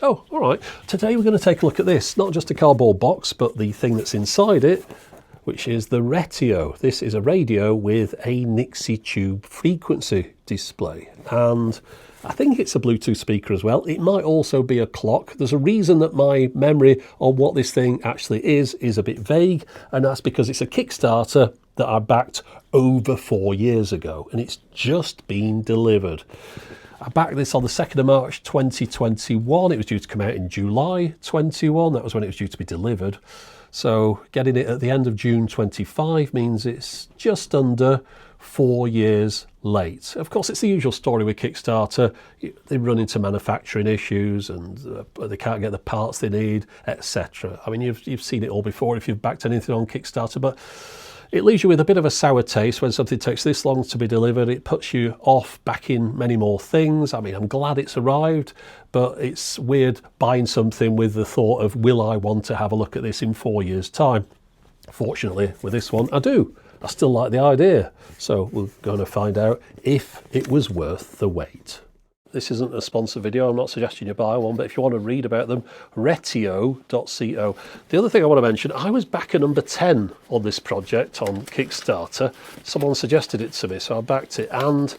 Oh, all right. Today we're going to take a look at this, not just a cardboard box, but the thing that's inside it, which is the Retio. This is a radio with a Nixie tube frequency display. And I think it's a Bluetooth speaker as well. It might also be a clock. There's a reason that my memory on what this thing actually is a bit vague, and that's because it's a Kickstarter that I backed over 4 years ago, and it's just been delivered. I backed this on the 2nd of March 2021. It was due to come out in July 21. That was when it was due to be delivered. So getting it at the end of June 25 means it's just under 4 years late. Of course, it's the usual story with Kickstarter. They run into manufacturing issues and they can't get the parts they need, etc. I mean, you've seen it all before if you've backed anything on Kickstarter, but it leaves you with a bit of a sour taste when something takes this long to be delivered. It puts you off backing many more things. I mean, I'm glad it's arrived, but it's weird buying something with the thought of, will I want to have a look at this in 4 years' time? Fortunately, with this one, I do. I still like the idea. So we're going to find out if it was worth the wait. This isn't a sponsor video, I'm not suggesting you buy one, but if you want to read about them, retio.co. The other thing I want to mention, I was backer number 10 on this project on Kickstarter. Someone suggested it to me, so I backed it, and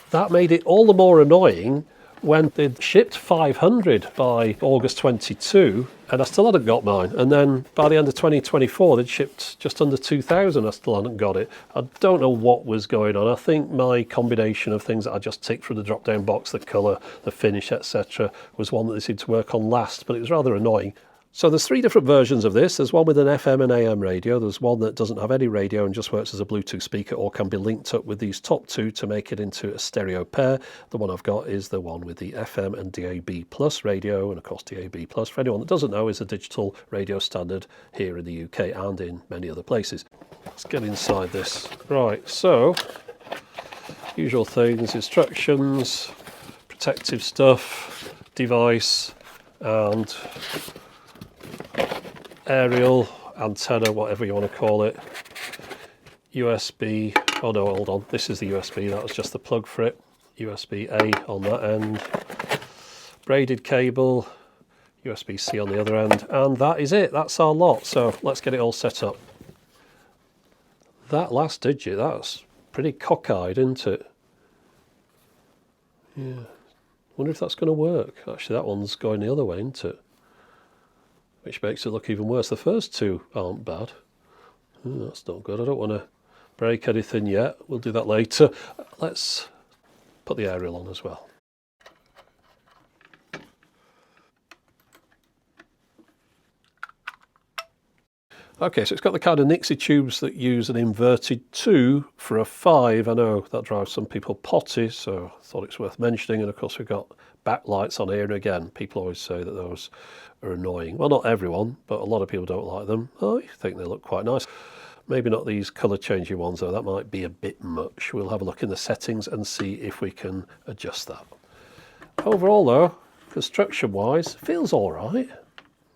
that made it all the more annoying when they'd shipped 500 by August 22, and I still hadn't got mine. And then by the end of 2024, they'd shipped just under 2,000, I still hadn't got it. I don't know what was going on. I think my combination of things that I just ticked from the drop-down box, the colour, the finish, etc., was one that they seemed to work on last, but it was rather annoying. So there's 3 different versions of this. There's one with an FM and AM radio. There's one that doesn't have any radio and just works as a Bluetooth speaker or can be linked up with these top 2 to make it into a stereo pair. The one I've got is the one with the FM and DAB Plus radio, and of course DAB Plus, for anyone that doesn't know, is a digital radio standard here in the UK and in many other places. Let's get inside this. Right, so usual things, instructions, protective stuff, device, and aerial, antenna, whatever you want to call it, USB, oh no, hold on, this is the USB, that was just the plug for it, USB-A on that end, braided cable, USB-C on the other end, and that is it, that's our lot. So let's get it all set up. That last digit, that's pretty cockeyed, isn't it? Yeah, wonder if that's going to work. Actually, that one's going the other way, isn't it? Which makes it look even worse. The first 2 aren't bad. That's not good. I don't want to break anything yet. We'll do that later. Let's put the aerial on as well. Okay, so it's got the kind of Nixie tubes that use an inverted 2 for a 5. I know that drives some people potty, so I thought it's worth mentioning. And of course we've got backlights on here, and again, people always say that those are annoying. Well, not everyone, but a lot of people don't like them. I think they look quite nice. Maybe not these colour changing ones though, that might be a bit much. We'll have a look in the settings and see if we can adjust that. Overall though, construction wise, feels all right.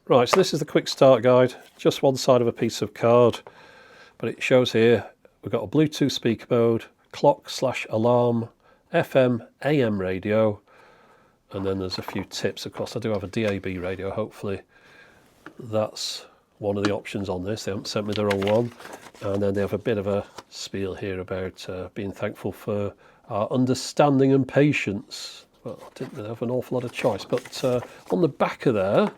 Right, so this is the quick start guide, just one side of a piece of card, but it shows here we've got a Bluetooth speaker mode, clock/alarm, FM, AM radio, and then there's a few tips. Of course, I do have a DAB radio, hopefully that's one of the options on this. They haven't sent me the wrong one. And then they have a bit of a spiel here about being thankful for our understanding and patience. Well, I didn't really have an awful lot of choice, but on the back of there,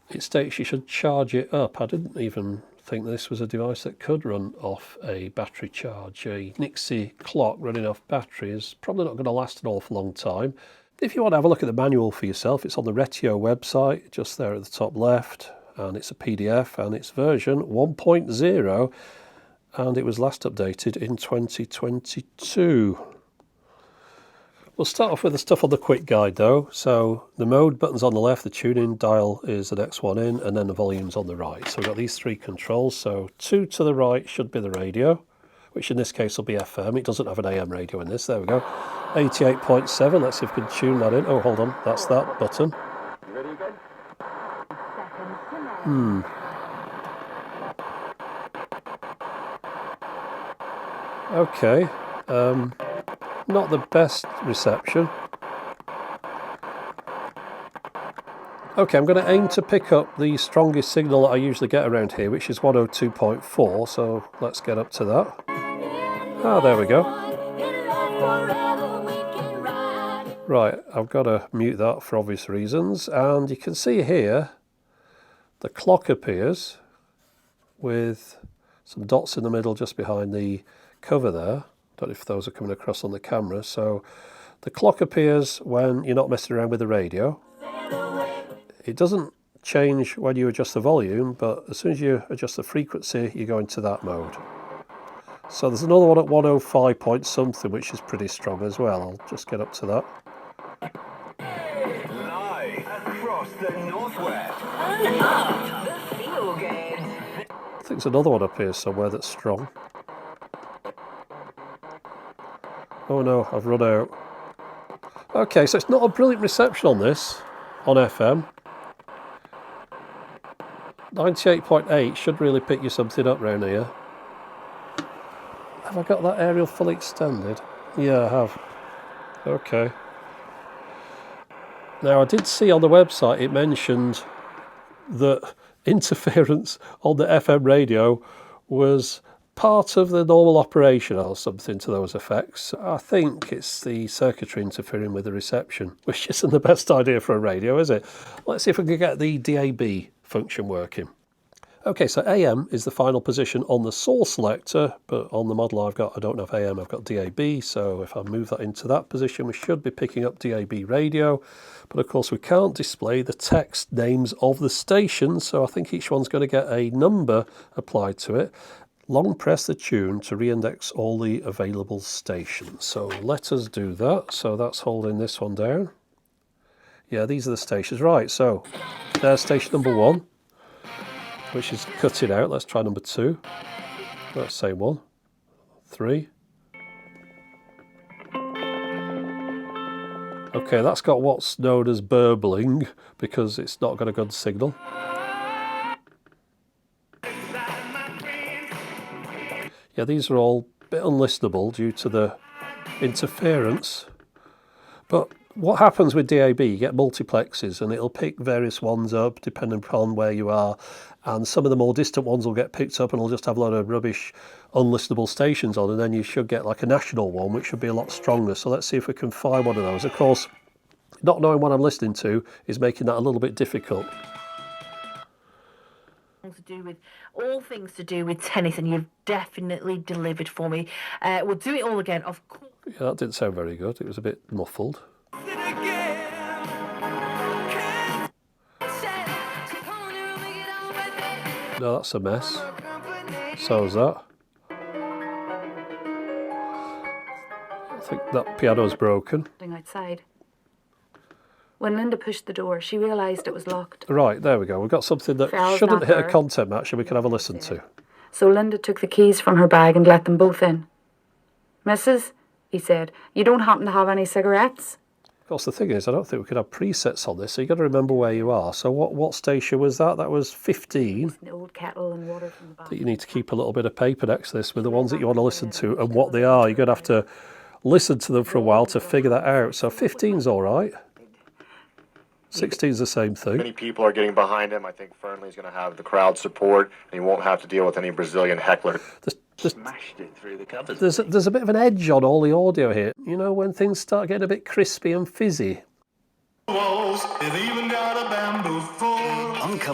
it states you should charge it up. I didn't even think this was a device that could run off a battery charge. A Nixie clock running off battery is probably not going to last an awful long time. If you want to have a look at the manual for yourself, it's on the Retio website, just there at the top left, and it's a PDF, and it's version 1.0, and it was last updated in 2022. We'll start off with the stuff on the quick guide though. So the mode button's on the left, the tuning dial is the next one in, and then the volume's on the right. So we've got these 3 controls. So 2 to the right should be the radio, which in this case will be FM. It doesn't have an AM radio in this. There we go. 88.7. Let's see if we can tune that in. Oh, hold on. That's that button. Okay. Not the best reception. Okay, I'm going to aim to pick up the strongest signal that I usually get around here, which is 102.4, so let's get up to that. Ah, there we go. Right, I've got to mute that for obvious reasons, and you can see here the clock appears with some dots in the middle just behind the cover there. Don't know if those are coming across on the camera. So the clock appears when you're not messing around with the radio. It doesn't change when you adjust the volume, but as soon as you adjust the frequency, you go into that mode. So there's another one at 105 point something, which is pretty strong as well. I'll just get up to that. Live across the Northwest. I think there's another one up here somewhere that's strong. Oh no, I've run out. Okay, so it's not a brilliant reception on this, on FM. 98.8 should really pick you something up round here. Have I got that aerial fully extended? Yeah, I have. Okay. Now, I did see on the website it mentioned that interference on the FM radio was part of the normal operation or something to those effects. I think it's the circuitry interfering with the reception, which isn't the best idea for a radio, is it? Let's see if we can get the DAB function working. Okay, so AM is the final position on the source selector, but on the model I've got, I don't have AM, I've got DAB, so if I move that into that position, we should be picking up DAB radio, but of course we can't display the text names of the stations, so I think each one's going to get a number applied to it. Long press the tune to re-index all the available stations. So let us do that. So that's holding this one down. Yeah, these are the stations. Right, so there's station number 1, which is cut it out. Let's try number 2. That's the same one. 3. Okay, that's got what's known as burbling because it's not got a good signal. Yeah, these are all a bit unlistenable due to the interference. But what happens with DAB, you get multiplexes and it'll pick various ones up depending upon where you are. And some of the more distant ones will get picked up and it'll just have a lot of rubbish, unlistenable stations on. And then you should get like a national one, which should be a lot stronger. So let's see if we can find one of those. Of course, not knowing what I'm listening to is making that a little bit difficult. All things to do with tennis, and you've definitely delivered for me. We'll do it all again, of course. Yeah, that didn't sound very good. It was a bit muffled. No, that's a mess. So is that. I think that piano's broken. Outside. When Linda pushed the door, she realised it was locked. Right, there we go. We've got something that shouldn't hit a content match and we can have a listen to. So Linda took the keys from her bag and let them both in. Mrs., he said, you don't happen to have any cigarettes? Of course, the thing is, I don't think we could have presets on this, so you've got to remember where you are. So what station was that? That was 15. An old kettle and water from the bathroom. You need to keep a little bit of paper next to this with the ones that you want to listen to and what they are. You're going to have to listen to them for a while to figure that out. So 15's all right. 16's the same thing. Many people are getting behind him. I think Fernley's going to have the crowd support, and he won't have to deal with any Brazilian heckler. Smashed it through the covers. There's a bit of an edge on all the audio here. You know, when things start getting a bit crispy and fizzy. Uncover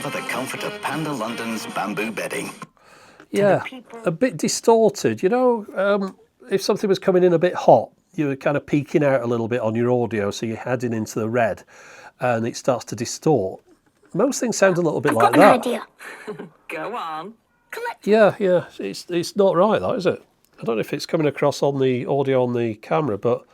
the comfort of Panda London's bamboo bedding. Yeah, a bit distorted. You know, if something was coming in a bit hot, you were kind of peaking out a little bit on your audio, so you're heading into the red, and it starts to distort. Most things sound a little bit like that. I've got an idea. Go on. Yeah, it's not right, that is it? I don't know if it's coming across on the audio on the camera, but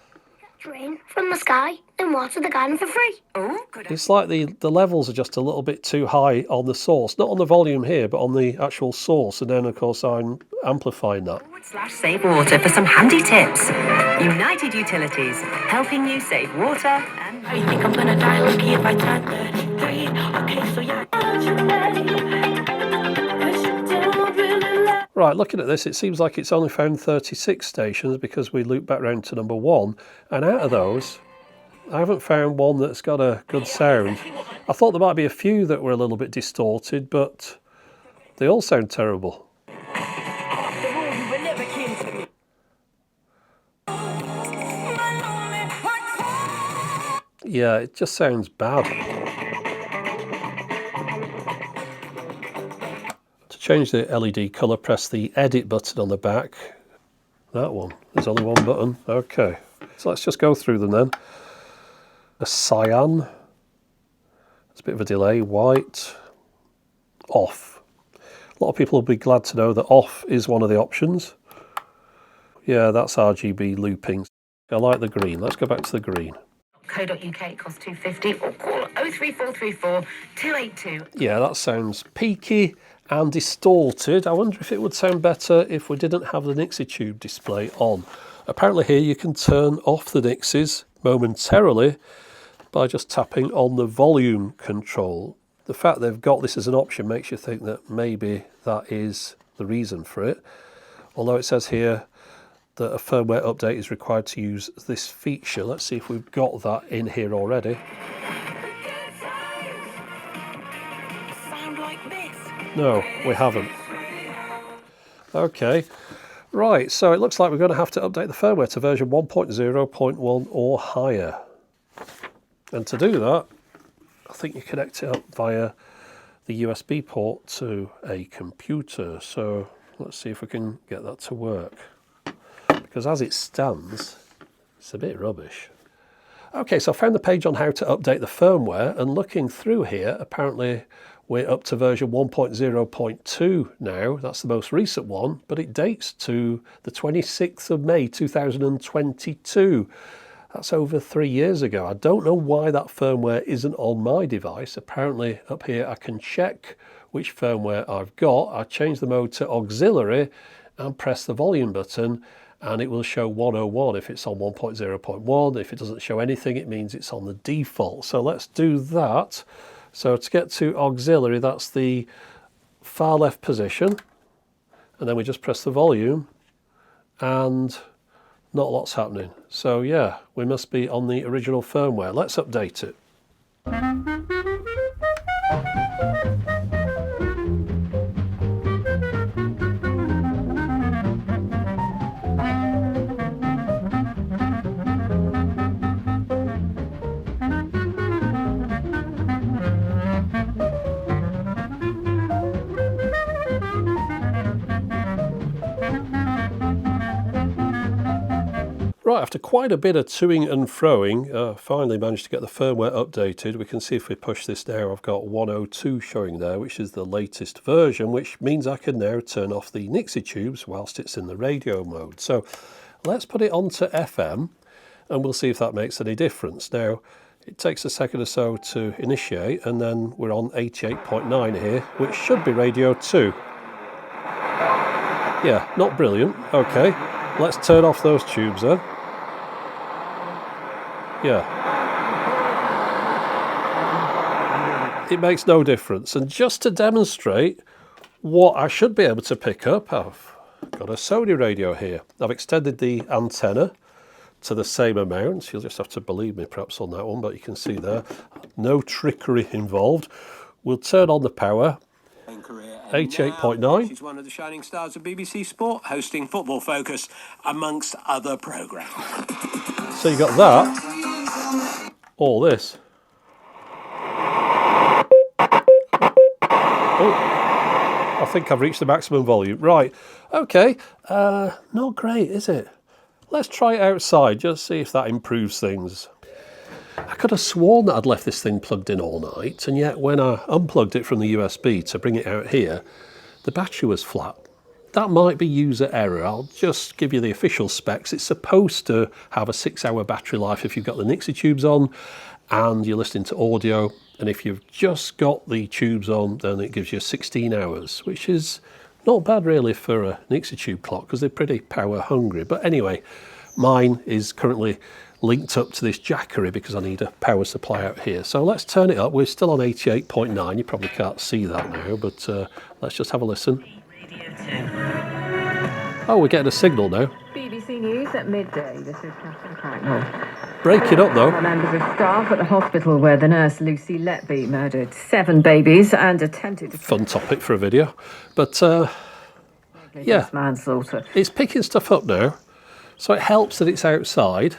Rain from the sky and water the garden for free. Oh, good. it's like the levels are just a little bit too high on the source. Not on the volume here, but on the actual source. And then, of course, I'm amplifying that. /save water for some handy tips. United Utilities, helping you save water and... I think I'm gonna die lucky if I turn 33. Okay, so yeah. Right, looking at this, it seems like it's only found 36 stations because we loop back round to number 1. And out of those, I haven't found one that's got a good sound. I thought there might be a few that were a little bit distorted, but they all sound terrible. Yeah, it just sounds bad. To change the LED colour, press the edit button on the back. That one. There's only one button. Okay. So let's just go through them then. A cyan. There's a bit of a delay. White. Off. A lot of people will be glad to know that off is one of the options. Yeah, that's RGB looping. I like the green. Let's go back to the green. .co.uk costs £2.50 or call 03434 282. Yeah, that sounds peaky and distorted. I wonder if it would sound better if we didn't have the Nixie tube display on. Apparently here you can turn off the Nixies momentarily by just tapping on the volume control. The fact they've got this as an option makes you think that maybe that is the reason for it. Although it says here that a firmware update is required to use this feature. Let's see if we've got that in here already. Sound like this. No, we haven't. Okay, right, so it looks like we're going to have to update the firmware to version 1.0.1 or higher. And to do that, I think you connect it up via the USB port to a computer. So let's see if we can get that to work. Because as it stands, it's a bit rubbish. Okay, so I found the page on how to update the firmware, and looking through here, apparently we're up to version 1.0.2 now. That's the most recent one, but it dates to the 26th of May 2022. That's over 3 years ago. I don't know why that firmware isn't on my device. Apparently up here I can check which firmware I've got. I change the mode to auxiliary and press the volume button, and it will show 101 if it's on 1.0.1. If it doesn't show anything, it means it's on the default. So let's do that. So to get to auxiliary, that's the far left position, and then we just press the volume, and not a lot's happening. So yeah, we must be on the original firmware. Let's update it. Right, after quite a bit of toing and froing, finally managed to get the firmware updated. We can see if we push this now, I've got 102 showing there, which is the latest version, which means I can now turn off the Nixie tubes whilst it's in the radio mode. So let's put it onto FM, and we'll see if that makes any difference. Now, it takes a second or so to initiate, and then we're on 88.9 here, which should be radio 2. Yeah, not brilliant. Okay, let's turn off those tubes then. Yeah, it makes no difference. And just to demonstrate what I should be able to pick up, I've got a Sony radio here. I've extended the antenna to the same amount. You'll just have to believe me perhaps on that one, but you can see there, no trickery involved. We'll turn on the power. 88.9. She's one of the shining stars of BBC Sport, hosting Football Focus, amongst other programmes. So you got that. All this. Oh, I think I've reached the maximum volume. Right, okay, not great, is it? Let's try it outside, just see if that improves things. I could have sworn that I'd left this thing plugged in all night, and yet when I unplugged it from the USB to bring it out here, the battery was flat. That might be user error. I'll just give you the official specs. It's supposed to have a 6-hour battery life if you've got the Nixie tubes on and you're listening to audio. And if you've just got the tubes on, then it gives you 16 hours, which is not bad really for a Nixie tube clock because they're pretty power hungry. But anyway, mine is currently linked up to this jackery because I need a power supply out here. So let's turn it up. We're still on 88.9. You probably can't see that now, but let's just have a listen. Oh, we're getting a signal now. BBC BBC News at midday. This is Catherine Cracknell. Breaking up though. Members of staff at the hospital where the nurse Lucy Letby murdered 7 babies and attempted to... Fun topic for a video. But yeah, manslaughter. it's picking stuff up now. So it helps that it's outside.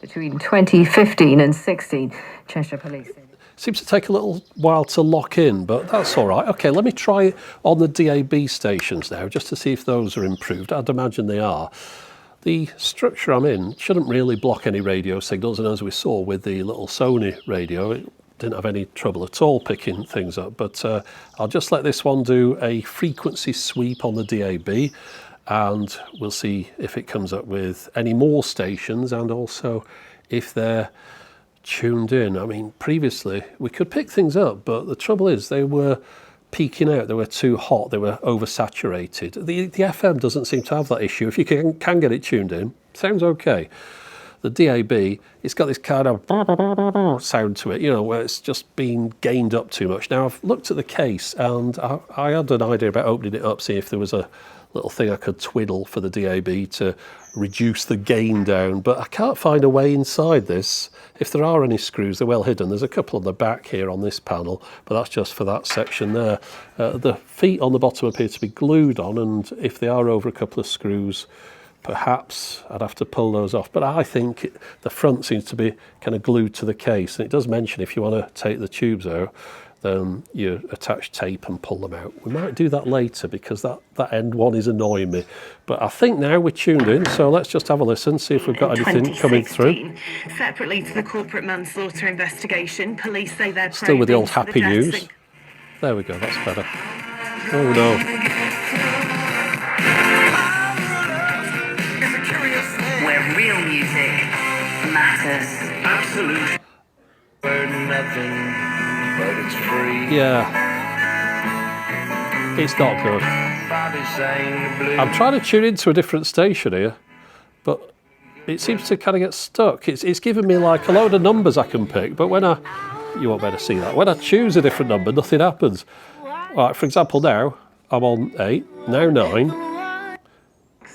Between 2015 and 16, Cheshire Police... Seems to take a little while to lock in, but that's all right. Okay, let me try it on the DAB stations now, just to see if those are improved. I'd imagine they are. The structure I'm in shouldn't really block any radio signals, and as we saw with the little Sony radio, it didn't have any trouble at all picking things up. But I'll just let this one do a frequency sweep on the DAB, and we'll see if it comes up with any more stations, and also if they're tuned in. I mean, previously we could pick things up, but the trouble is they were peaking out, they were too hot, they were oversaturated. The FM doesn't seem to have that issue. If you can get it tuned in, sounds okay. The DAB, it's got this kind of sound to it, you know, where it's just being gained up too much. Now, I've looked at the case and I had an idea about opening it up, see if there was a little thing I could twiddle for the DAB to reduce the gain down, but I can't find a way inside this. If there are any screws, they're well hidden. There's a couple on the back here on this panel, but that's just for that section there. The feet on the bottom appear to be glued on, and if they are over a couple of screws, perhaps I'd have to pull those off. But I think the front seems to be kind of glued to the case, and it does mention if you want to take the tubes out, then you attach tape and pull them out. We might do that later because that end one is annoying me. But I think now we're tuned in, so let's just have a listen, see if we've got anything coming through. Separately to the corporate manslaughter investigation, police say they're still with the old happy news. There we go, that's better. Oh no. Where real music matters. Absolute. Nothing. But it's free. Yeah, it's not good. I'm trying to tune into a different station here, but it seems to kind of get stuck. It's giving me like a load of numbers I can pick, but when you won't be able to see that. When I choose a different number, nothing happens. Right, for example, now I'm on 8, now 9,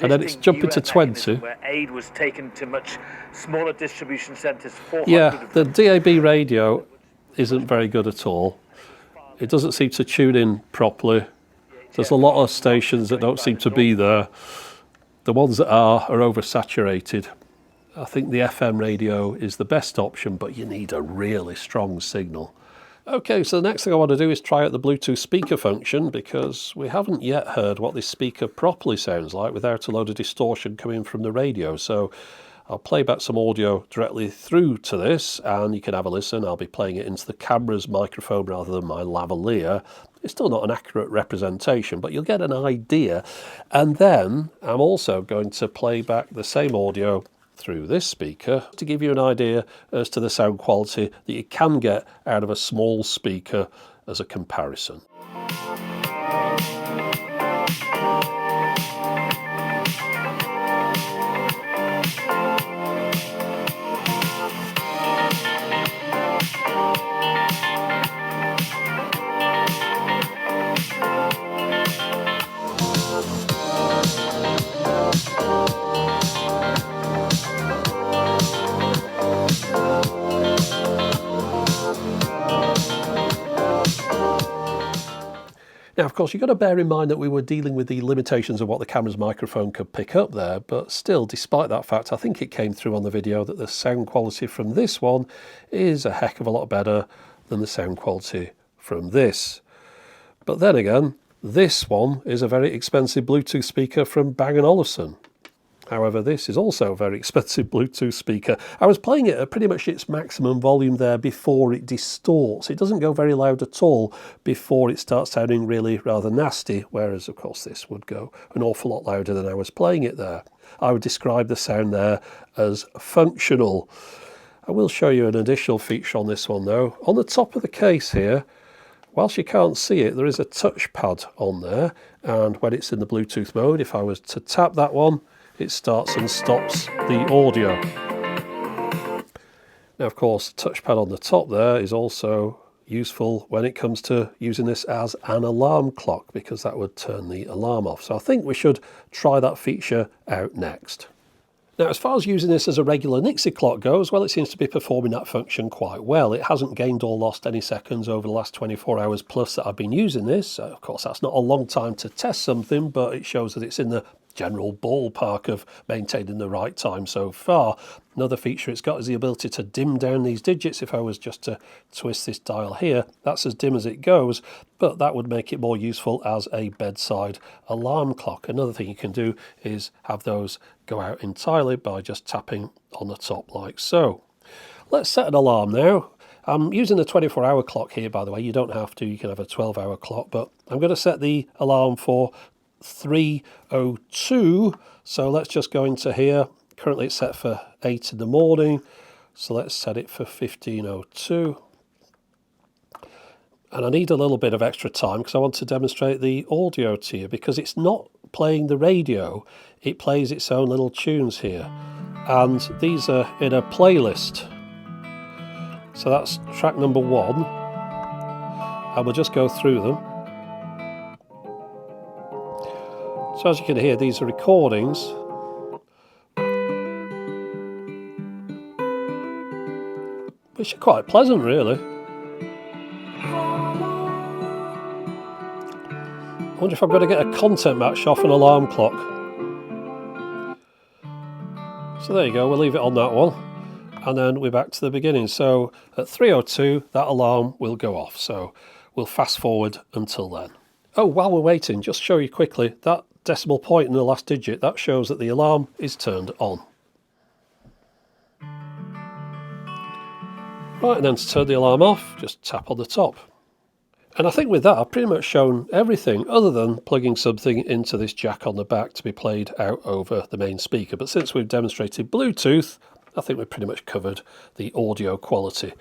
and then it's jumping to 20. Where aid was taken to much smaller distribution centres. Yeah, the DAB radio isn't very good at all. It doesn't seem to tune in properly. There's a lot of stations that don't seem to be there. The ones that are oversaturated. I think the FM radio is the best option, but you need a really strong signal. Okay, so the next thing I want to do is try out the Bluetooth speaker function, because we haven't yet heard what this speaker properly sounds like without a load of distortion coming from the radio. So I'll play back some audio directly through to this, and you can have a listen. I'll be playing it into the camera's microphone rather than my lavalier. It's still not an accurate representation, but you'll get an idea. And then I'm also going to play back the same audio through this speaker to give you an idea as to the sound quality that you can get out of a small speaker as a comparison. Now, of course, you've got to bear in mind that we were dealing with the limitations of what the camera's microphone could pick up there, but still, despite that fact, I think it came through on the video that the sound quality from this one is a heck of a lot better than the sound quality from this. But then again, this one is a very expensive Bluetooth speaker from Bang & Olufsen. However, this is also a very expensive Bluetooth speaker. I was playing it at pretty much its maximum volume there before it distorts. It doesn't go very loud at all before it starts sounding really rather nasty, whereas of course this would go an awful lot louder than I was playing it there. I would describe the sound there as functional. I will show you an additional feature on this one though. On the top of the case here, whilst you can't see it, there is a touchpad on there, and when it's in the Bluetooth mode, if I was to tap that one, it starts and stops the audio. Now, of course, the touchpad on the top there is also useful when it comes to using this as an alarm clock, because that would turn the alarm off. So I think we should try that feature out next. Now, as far as using this as a regular Nixie clock goes, well, it seems to be performing that function quite well. It hasn't gained or lost any seconds over the last 24 hours plus that I've been using this. Of course, that's not a long time to test something, but it shows that it's in the general ballpark of maintaining the right time so far. Another feature it's got is the ability to dim down these digits. If I was just to twist this dial here, that's as dim as it goes, but that would make it more useful as a bedside alarm clock. Another thing you can do is have those go out entirely by just tapping on the top like so. Let's set an alarm now. I'm using a 24-hour clock here, by the way. You don't have to, you can have a 12-hour clock, but I'm going to set the alarm for 3:02, so let's just go into here. Currently it's set for 8 in the morning, so let's set it for 15:02. And I need a little bit of extra time because I want to demonstrate the audio to you, because it's not playing the radio, it plays its own little tunes here, and these are in a playlist. So that's track number 1, and we'll just go through them. So as you can hear, these are recordings. Which are quite pleasant, really. I wonder if I'm going to get a content match off an alarm clock. So there you go, we'll leave it on that one. And then we're back to the beginning. So at 3:02, that alarm will go off. So we'll fast forward until then. Oh, while we're waiting, just show you quickly, that decimal point in the last digit, that shows that the alarm is turned on. Right, and then to turn the alarm off, just tap on the top. And I think with that, I've pretty much shown everything other than plugging something into this jack on the back to be played out over the main speaker. But since we've demonstrated Bluetooth, I think we've pretty much covered the audio quality.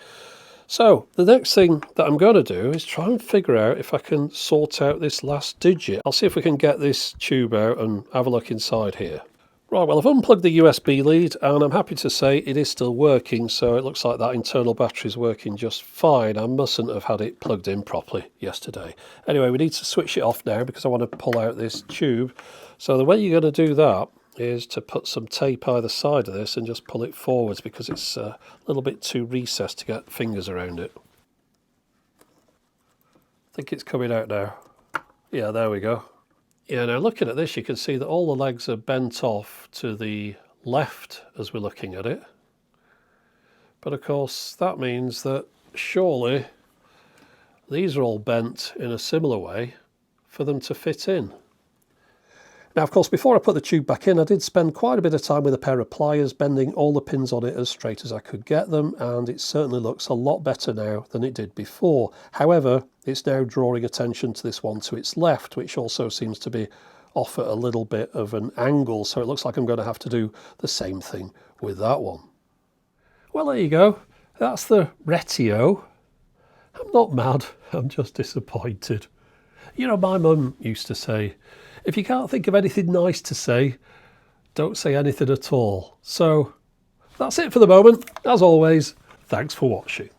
So the next thing that I'm going to do is try and figure out if I can sort out this last digit. I'll see if we can get this tube out and have a look inside here. Right, well, I've unplugged the USB lead and I'm happy to say it is still working, so it looks like that internal battery is working just fine. I mustn't have had it plugged in properly yesterday. Anyway, we need to switch it off now because I want to pull out this tube. So the way you're going to do that is to put some tape either side of this and just pull it forwards, because it's a little bit too recessed to get fingers around it. I think it's coming out now. Yeah, there we go. Yeah, now looking at this, you can see that all the legs are bent off to the left as we're looking at it. But of course, that means that surely these are all bent in a similar way for them to fit in. Now, of course, before I put the tube back in, I did spend quite a bit of time with a pair of pliers, bending all the pins on it as straight as I could get them, and it certainly looks a lot better now than it did before. However, it's now drawing attention to this one to its left, which also seems to be off at a little bit of an angle, so it looks like I'm going to have to do the same thing with that one. Well, there you go. That's the Retio. I'm not mad, I'm just disappointed. You know, my mum used to say, if you can't think of anything nice to say, don't say anything at all. So that's it for the moment. As always, thanks for watching.